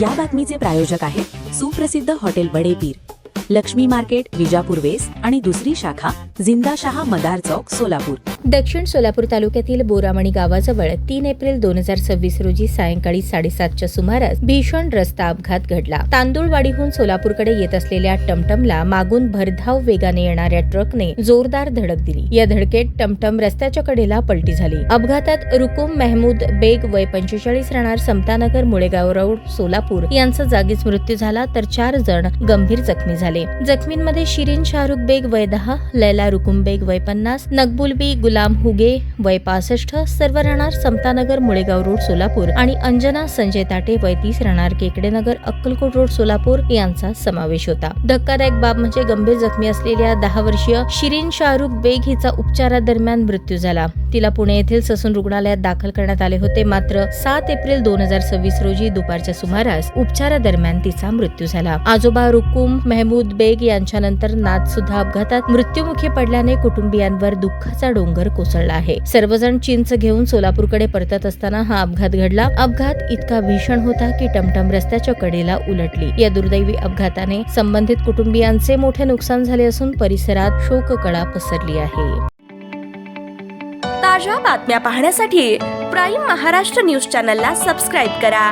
या बातमीचे प्रायोजक आहेत सुप्रसिद्ध hotel Badepir, Lakshmi market, Vijapur West आणि दुसरी शाखा जिंदाशहा मदार चौक, सोलापूर. दक्षिण सोलापूर तालुक्यातील बोरामणी गावाजवळ 3 एप्रिल 2026 रोजी सायंकाळी 7:30च्या सुमारास भीषण रस्ता अपघात घडला. तांदूळवाडीहून सोलापूरकडे येत असलेल्या टमटमला मागून भरधाव वेगाने येणाऱ्या ट्रकने जोरदार धडक दिली. या धडकेत टमटम रस्त्याच्या कडेला पलटी झाली. अपघातात रुकुम मेहमूद बेग वय 45 राहणार समतानगर, मुळेगाव रोड, सोलापूर यांचा जागीच मृत्यू झाला, तर 4 जण गंभीर जखमी झाले. जखमींमध्ये शिरीन शाहरुख बेग वय 10, लैला रुकुम बेग वय 50, नकबुल बी गुलाम हुगे वय 65 सर्व राहणार समतानगर, मुळेगाव रोड, सोलापूर आणि अंजना संजय ताटे वय 30 राहणार केकडेनगर, अक्कलकोट रोड, सोलापूर यांचा समावेश होता. धक्कादायक बाब म्हणजे गंभीर जखमी असलेल्या 10 वर्षीय शिरीन शाहरुख बेग हिचा उपचारादरम्यान मृत्यू झाला. तिला पुणे येथील ससून रुग्णालयात दाखल करण्यात आले होते, मात्र 7 एप्रिल 2026 रोजी दुपारच्या सुमारास उपचारादरम्यान तिचा मृत्यू झाला. आजोबा रुकुम मेहमूद बेग यांच्यानंतर नाथ सुद्धा अपघातात मृत्युमुखी पडल्याने कुटुंबियांवर दुःखाचा डोंगर कोसळला आहे. सर्वजण चिंच घेऊन सोलापूरकडे परतत असताना हा अपघात घडला. अपघात इतका भीषण होता की टमटम रस्त्याच्या कडेला उलटली. या दुर्दैवी अपघाताने संबंधित कुटुंबियांचे मोठे नुकसान झाले असून परिसरात शोककळा पसरली आहे. ताज्या बातम्या पाहण्यासाठी प्राईम महाराष्ट्र न्यूज चॅनलला सबस्क्राईब करा.